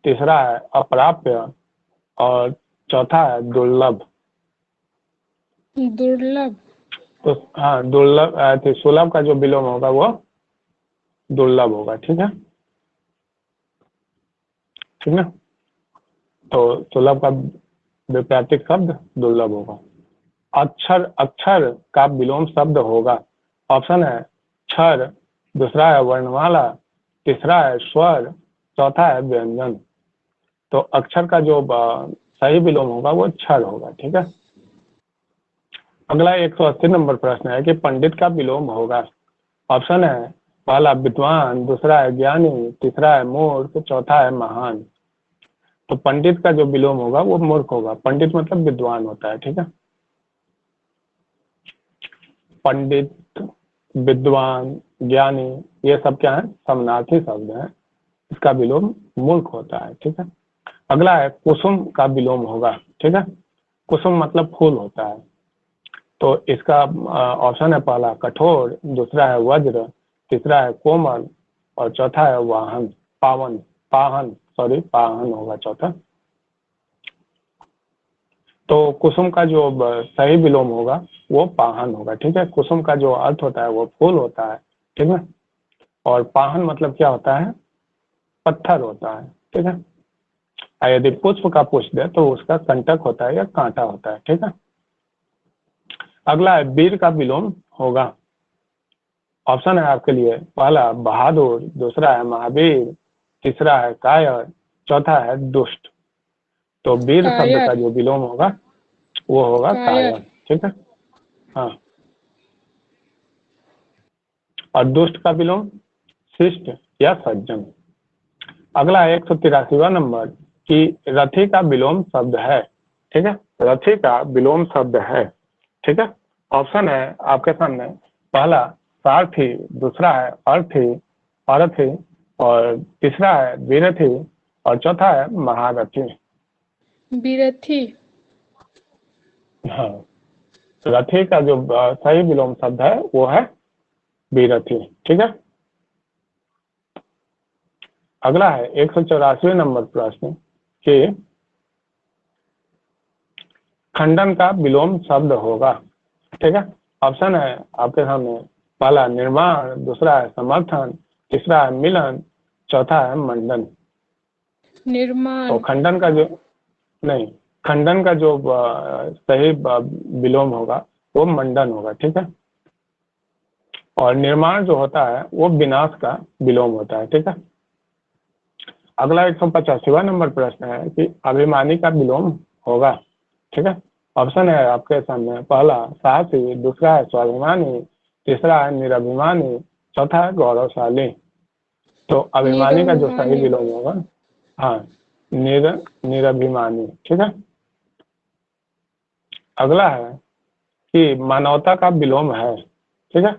तीसरा है अप्राप्य और चौथा है दुर्लभ। दुर्लभ। तो हाँ, दुर्लभ तो सुलभ का जो विलोम होगा वो दुर्लभ होगा। ठीक है, ठीक ना। तो सुलभ का विपरीत शब्द दुर्लभ होगा। अक्षर, अक्षर का विलोम शब्द होगा। ऑप्शन है क्षर, दूसरा है वर्णमाला, तीसरा है स्वर, चौथा है व्यंजन। तो अक्षर का जो सही विलोम होगा वो क्षर होगा। ठीक है, अगला 180 नंबर प्रश्न है कि पंडित का विलोम होगा। ऑप्शन है पहला विद्वान, दूसरा है ज्ञानी, तीसरा है मूर्ख, चौथा है महान। तो पंडित का जो विलोम होगा वो मूर्ख होगा। पंडित मतलब विद्वान होता है। ठीक है, पंडित, विद्वान, ज्ञानी ये सब क्या है, समानार्थी शब्द है। इसका विलोम मूर्ख होता है। ठीक है, अगला है कुसुम का विलोम होगा। ठीक है, कुसुम मतलब फूल होता है। तो इसका ऑप्शन है पहला कठोर, दूसरा है वज्र, तीसरा है कोमल और चौथा है वाहन पावन पाहन पाहन होगा चौथा। तो कुसुम का जो सही विलोम होगा वो पाहन होगा, ठीक है। कुसुम का जो अर्थ होता है वो फूल होता है, ठीक है। और पाहन मतलब क्या होता है? पत्थर होता है, ठीक है। और यदि पुष्प का पूछ दे तो उसका कंटक होता है या कांटा होता है, ठीक है। अगला है वीर का विलोम होगा। ऑप्शन है आपके लिए पहला बहादुर, दूसरा है महावीर, तीसरा है कायर, चौथा है दुष्ट। तो वीर शब्द कायर। का जो विलोम होगा वो होगा कायर। कायर, ठीक है। हाँ, और दुष्ट का विलोम शिष्ट या सज्जन। अगला है 183वां नंबर कि रथी का विलोम शब्द है, ठीक है। रथी का विलोम शब्द है, ठीक है। ऑप्शन है आपके सामने पहला सारथी, दूसरा है अरथी और तीसरा है वीरथी और चौथा है महारथी। बिरथी। हाँ, रथी का जो सही विलोम शब्द है वो है बीरथी, ठीक है। अगला है 184वें नंबर प्रश्न कि खंडन का विलोम शब्द होगा, ठीक है। ऑप्शन है आपके सामने पहला निर्माण, दूसरा है समर्थन, तीसरा है मिलन, चौथा है मंडन। निर्माण। तो खंडन का जो सही विलोम होगा वो मंडन होगा, ठीक है। और निर्माण जो होता है वो विनाश का विलोम होता है, ठीक है। अगला 185वां नंबर प्रश्न है कि अभिमानी का विलोम होगा, ठीक है। ऑप्शन है आपके सामने पहला साहसी, दूसरा है स्वाभिमानी, तीसरा है निराभिमानी, चौथा है गौरवशाली। तो अभिमानी का जो सही विलोम होगा हाँ निराभिमानी, ठीक है। अगला है कि मानवता का विलोम है, ठीक है।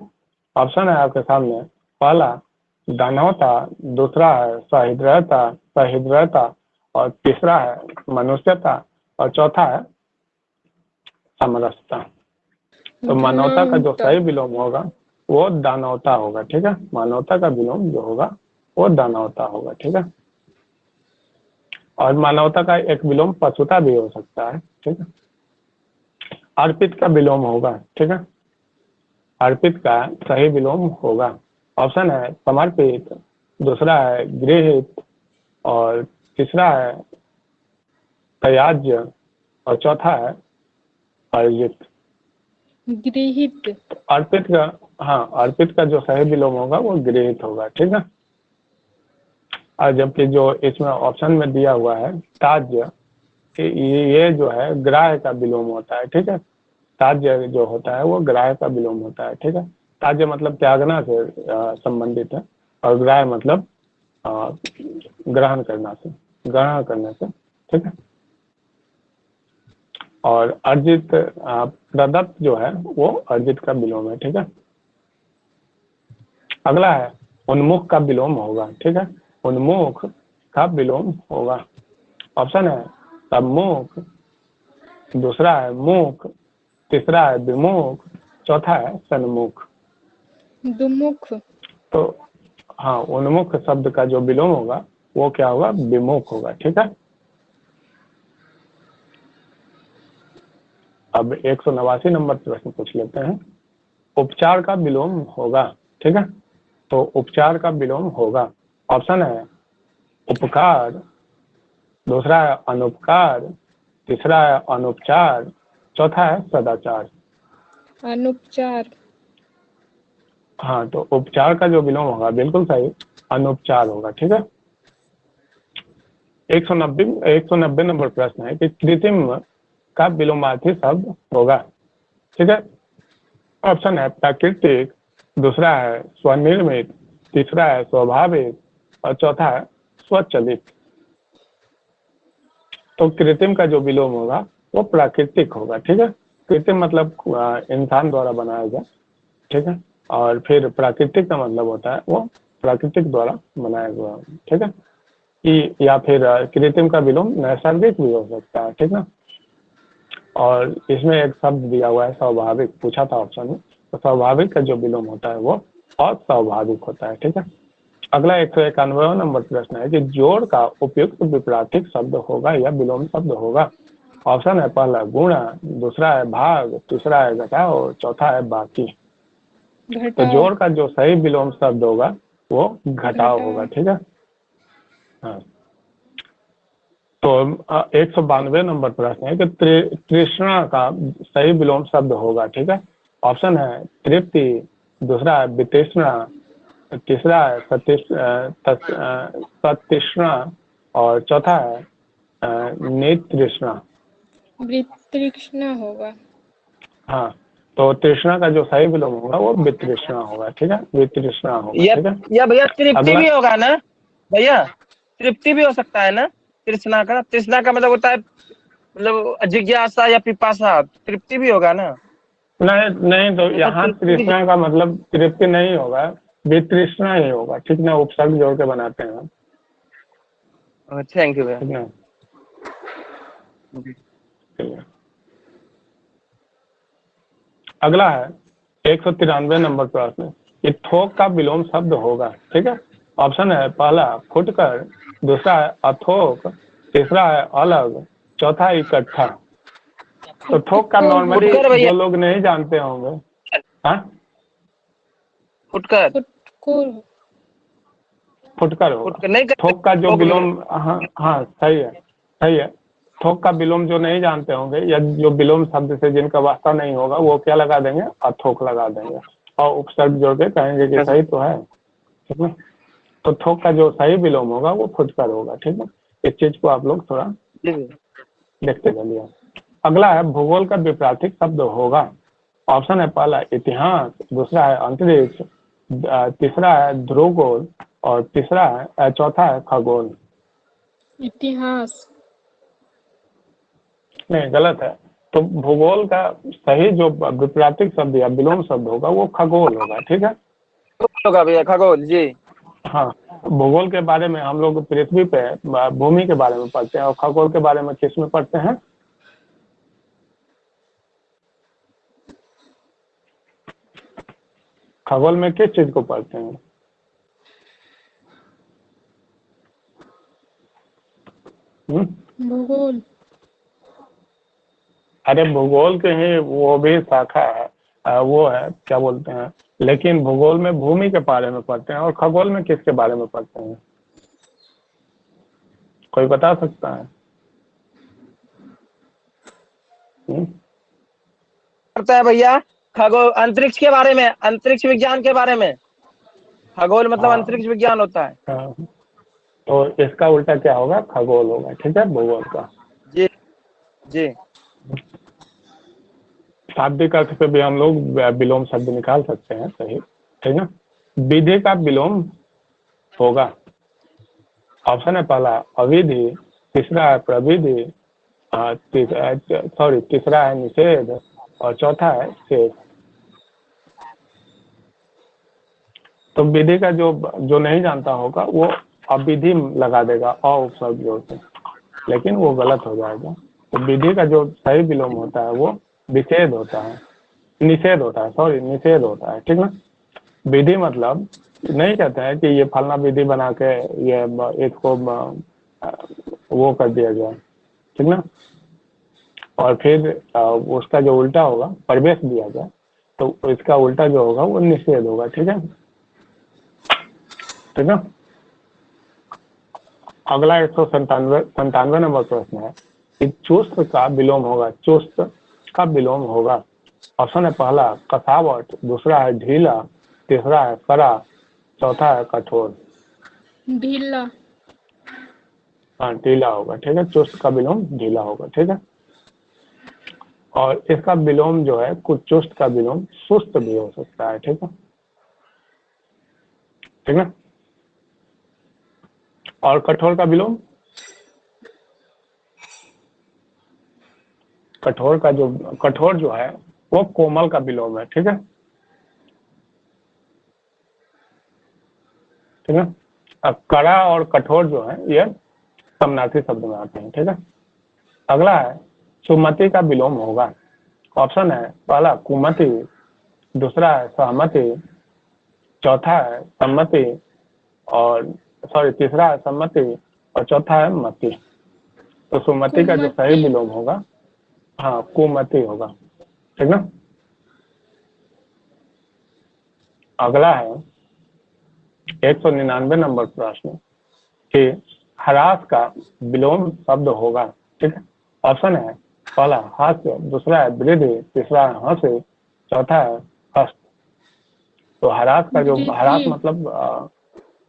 ऑप्शन है आपके सामने पहला दानवता, दूसरा है सहिष्णुता और तीसरा है मनुष्यता और चौथा है समरसता। तो मानवता का जो सही विलोम होगा वो दानवता होगा, ठीक है। मानवता का विलोम जो होगा वो दानवता होगा, ठीक है। और मानवता का एक विलोम पशुता भी हो सकता है, ठीक है। अर्पित का विलोम होगा, ठीक है। अर्पित का सही विलोम होगा। ऑप्शन है समर्पित, दूसरा है गृहित और तीसरा है त्याज्य और चौथा है अर्जित। गृहित। अर्पित का जो सही विलोम होगा वो गृहित होगा, ठीक है। और जबकि जो इसमें ऑप्शन में दिया हुआ है त्याज्य, ये जो है ग्राह्य का विलोम होता है, ठीक है। त्याज्य जो होता है वो ग्राह्य का विलोम होता है, ठीक है। त्याज्य मतलब त्यागना से संबंधित है और ग्राह्य मतलब ग्रहण करने से, ठीक है। और अर्जित प्रदत्त जो है वो अर्जित का विलोम है, ठीक है। अगला है उन्मुख का विलोम होगा, ठीक है। उन्मुख का विलोम होगा। ऑप्शन है सम्मुख, दूसरा है मुख, तीसरा है विमुख, चौथा है सन्मुख। दुमुख। तो हाँ, उन्मुख शब्द का जो विलोम होगा वो क्या होगा? विमुख होगा, ठीक है। अब 189 नंबर प्रश्न पूछ लेते हैं। उपचार का विलोम होगा, ठीक है। तो उपचार का विलोम होगा। ऑप्शन है उपकार, दूसरा है अनुपकार, तीसरा है अनुपचार, चौथा है सदाचार। अनुपचार। हाँ, तो उपचार का जो विलोम होगा बिल्कुल सही अनुपचार होगा, ठीक है। 190 नंबर प्रश्न है कि कृत्रिम का विलोमार्थी शब्द होगा, ठीक है। ऑप्शन है प्राकृतिक, दूसरा है स्वनिर्मित, तीसरा है स्वाभाविक और चौथा है स्वचलित। तो कृत्रिम का जो विलोम होगा वो प्राकृतिक होगा, ठीक है। कृत्रिम मतलब इंसान द्वारा बनाया गया, ठीक है। और फिर प्राकृतिक का मतलब होता है वो प्राकृतिक द्वारा बनाया गया, ठीक है। या फिर कृत्रिम का विलोम नैसर्गिक भी हो सकता है, ठीक है। और इसमें एक शब्द दिया हुआ है स्वाभाविक, पूछा था ऑप्शन में, तो स्वाभाविक का जो विलोम होता है वो अस्वाभाविक होता है। ठीक है। अगला 191 नंबर प्रश्न है कि जोड़ का उपयुक्त विपरीत शब्द होगा या विलोम शब्द होगा। ऑप्शन है पहला गुणा, दूसरा है भाग, तीसरा है घटाओ, चौथा है बाकी। तो घटाओ। जोड़ का जो सही विलोम शब्द होगा वो घटाओ होगा। ठीक है। हाँ, तो 192 नंबर प्रश्न है कि तृष्णा का सही विलोम शब्द होगा। ठीक है। ऑप्शन है तृप्ति, दूसरा है वितृष्णा, तीसरा है सतृष्णा और चौथा है नितृष्णा। वितृष्णा होगा। हाँ, तो तृष्णा का जो सही विलोम होगा वो वितृष्णा होगा। ठीक है, वितृष्णा होगा। ठीक है। या भैया तृप्ति अगला भी होगा ना भैया, तृप्ति भी हो सकता है ना। तृष्णा का मतलब होता है मतलब जिज्ञासा या पिपासा, तृप्ति भी होगा ना। नहीं नहीं, तो यहाँ तृप्ति भी- तृष्णा का मतलब तृप्ति नहीं होगा, वितृष्णा ही होगा। ठीक ना, उपसर्ग जोड़ के बनाते हैं हम। थैंक यू भैया। ठीक ना। ठीक है। अगला है 193 नंबर प्रश्न, ये थोक का विलोम शब्द होगा। ठीक है। ऑप्शन है पहला फुटकर, दूसरा है अथोक, तीसरा है अलग, चौथा इकट्ठा। तो थोक का नॉर्मली फुटकर भैया। जो लोग नहीं जानते होंगे। हाँ, फुटकर फुटकर होगा। फुटकर नहीं करते। थोक का जो विलोम, हाँ हाँ सही है, सही है। थोक का विलोम जो नहीं जानते होंगे या जो विलोम शब्द से जिनका वास्ता नहीं होगा वो क्या लगा देंगे, अथोक लगा देंगे और उपसर्ग जोड़ के कहेंगे कि सही तो है। ठीक है। तो थोक का जो सही विलोम होगा वो फुटकर होगा। ठीक है। इस चीज को आप लोग थोड़ा जी भैया। देखते चलिए। अगला है भूगोल का विपरीत शब्द होगा। ऑप्शन है पहला इतिहास, दूसरा है अंतरिक्ष, तीसरा है ध्रुवगोल और चौथा है खगोल। इतिहास। नहीं, गलत है। तो भूगोल का सही जो विपरीत शब्द या विलोम शब्द होगा वो खगोल होगा। ठीक है। होगा भैया, खगोल जी। हाँ, भूगोल के बारे में हम लोग पृथ्वी पे भूमि के बारे में पढ़ते हैं और खगोल के बारे में किस में पढ़ते हैं, खगोल में किस चीज को पढ़ते हैं? भूगोल। अरे भूगोल के ही वो भी शाखा है, वो है क्या बोलते हैं, लेकिन भूगोल में भूमि के बारे में पढ़ते हैं और खगोल में किसके बारे में पढ़ते हैं, कोई बता सकता है? पढ़ता है भैया खगोल अंतरिक्ष के बारे में, अंतरिक्ष विज्ञान के बारे में। खगोल मतलब हाँ। अंतरिक्ष विज्ञान होता है। हाँ, तो इसका उल्टा क्या होगा, खगोल होगा। ठीक है, भूगोल का। जी जी। शाब्दिक अर्थ पे भी हम लोग विलोम शब्द निकाल सकते हैं, सही। ठीक है। विधि का विलोम होगा। ऑप्शन है पहला अविधि, तीसरा है प्रविधि, तीसरा है निषेध और चौथा है शेष। तो विधि का जो नहीं जानता होगा वो अविधि लगा देगा अ उपसर्ग जोड़ के, लेकिन वो गलत हो जाएगा। तो विधि का जो सही विलोम होता है वो विच्छेद होता है, निषेध होता है, निषेध होता है। ठीक ना। विधि मतलब नहीं कहते हैं कि ये फलना विधि बना के ये इसको वो कर दिया गया। ठीक ना। और फिर उसका जो उल्टा होगा प्रवेश दिया गया, तो इसका उल्टा जो होगा वो निषेध होगा। ठीक है। ठीक है। अगला 197 नंबर प्रश्न है कि चुस्त का विलोम होगा, चुस्त का विलोम होगा। ऑप्शन है पहला कसावट, दूसरा है ढीला, तीसरा है कड़ा, चौथा है कठोर। ढीला। हाँ, ढीला होगा। ठीक है, चुस्त का विलोम ढीला होगा। ठीक है। और इसका विलोम जो है कुछ चुस्त का विलोम सुस्त भी हो सकता है। ठीक है। ठीक है। और कठोर का विलोम, कठोर जो है वो कोमल का विलोम है। ठीक है। ठीक है। अब कड़ा और कठोर जो है ये समानार्थी शब्द में आते हैं। ठीक है। अगला है सुमति का विलोम होगा। ऑप्शन है पहला कुमति, दूसरा है सहमति, चौथा है सम्मति और तीसरा है सम्मति और चौथा है मति। तो सुमति का जो सही विलोम होगा हाँ कुमति होगा, ठीक ना। अगला है 199 नंबर प्रश्न कि ह्रास का विलोम शब्द होगा, ठीक है। ऑप्शन है पहला हास्य, दूसरा है वृद्धि, तीसरा है हंसी, चौथा है हस्त। तो ह्रास का जो ह्रास मतलब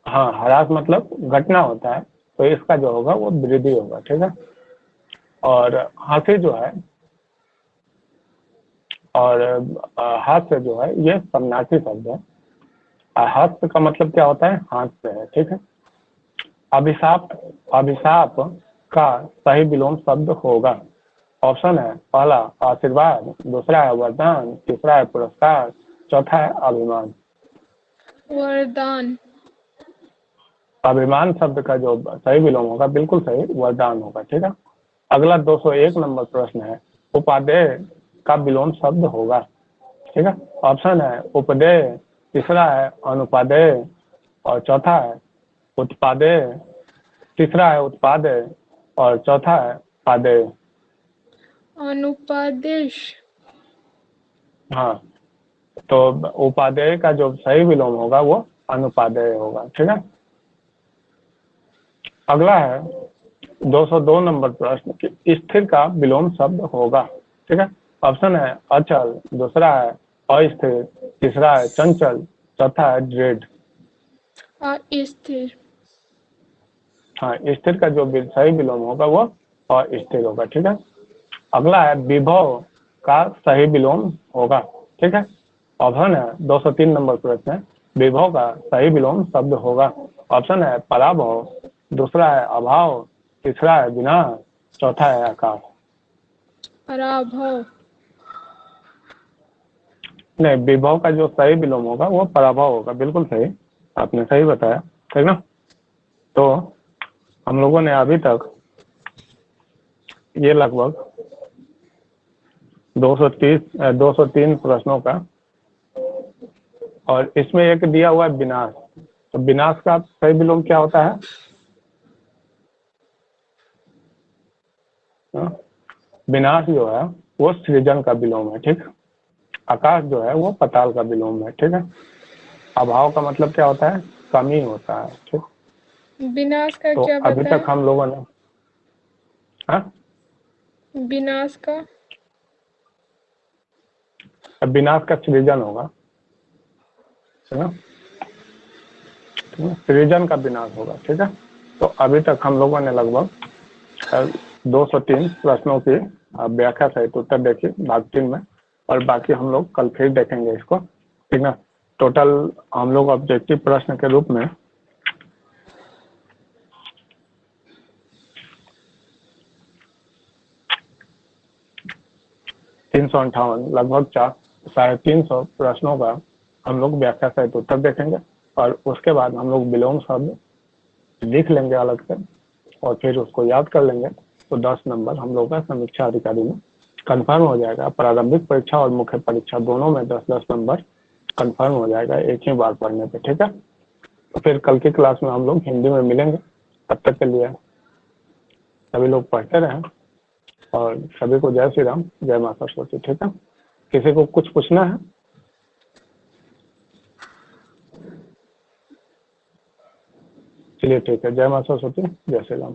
हाँ ह्रास मतलब घटना होता है, तो इसका जो होगा वो वृद्धि होगा, ठीक है। और हंसी जो है और हास्य जो है ये समानार्थी शब्द है। हस्त का मतलब क्या होता है, हाथ से है, ठीक है। अभिशाप का सही विलोम शब्द होगा। ऑप्शन है पहला आशीर्वाद, दूसरा है वरदान, तीसरा है पुरस्कार, चौथा है अभिमान। वरदान। अभिमान शब्द का जो सही विलोम होगा बिल्कुल सही वरदान होगा, ठीक है। अगला 201 नंबर प्रश्न है उपादेय का विलोम शब्द होगा, ठीक है। ऑप्शन है उपदेय, तीसरा है अनुपादेय और चौथा है उत्पादेय, तीसरा है उत्पादेय और चौथा है पादेय। अनुपादेश। हाँ तो उपादेय का जो सही विलोम होगा वो अनुपादेय होगा, ठीक है। अगला है 202 नंबर प्रश्न कि स्थिर का विलोम शब्द होगा, ठीक है। ऑप्शन है अचल, दूसरा है अस्थिर, तीसरा है चंचल, चौथा है दृढ़। अस्थिर। हाँ स्थिर का जो सही विलोम होगा वो अस्थिर होगा, ठीक है। अगला है विभव का सही विलोम होगा, ठीक है। ऑप्शन है 203 नंबर प्रश्न है विभव का सही विलोम शब्द होगा। ऑप्शन है पराभव, दूसरा है अभाव, तीसरा है विनाश, चौथा है आकाश। पराभव। नहीं विभव का जो सही विलोम होगा वो पराभव होगा, बिल्कुल सही, आपने सही बताया, ठीक ना। तो हम लोगों ने अभी तक ये लगभग 203 प्रश्नों का, और इसमें एक दिया हुआ है विनाश। तो विनाश का सही विलोम क्या होता है? विनाश जो है वो सृजन का विलोम है, ठीक है। आकाश जो है वो पताल का विलोम है, ठीक है। अभाव का मतलब क्या होता है? कमी होता है, ठीक। विनाश का तो क्या अभी बताया? तक हम लोगों ने विनाश का विनाश का सृजन होगा, है ना, सृजन का विनाश होगा, ठीक है। तो अभी तक हम लोगों ने लगभग 203 प्रश्नों की व्याख्या सहित उत्तर देखी भाग 3 में, और बाकी हम लोग कल फिर देखेंगे इसको, ठीक ना। टोटल हम लोग ऑब्जेक्टिव प्रश्न के रूप में 358 लगभग 350 प्रश्नों का हम लोग व्याख्या सहित उत्तर देखेंगे, और उसके बाद हम लोग विलोम शब्द लिख लेंगे अलग से और फिर उसको याद कर लेंगे। तो 10 नंबर हम लोग का समीक्षा अधिकारी में कंफर्म हो जाएगा। प्रारंभिक परीक्षा और मुख्य परीक्षा दोनों में 10-10 नंबर कंफर्म हो जाएगा एक ही बार पढ़ने पे, ठीक है। तो फिर कल की क्लास में हम लोग हिंदी में मिलेंगे। तब तक के लिए सभी लोग पढ़ते रहें और सभी को जय श्री राम, जय माता सरस्वती, ठीक है। किसी को कुछ पूछना है? चलिए ठीक है, जय माता सरस्वती, जय श्री राम।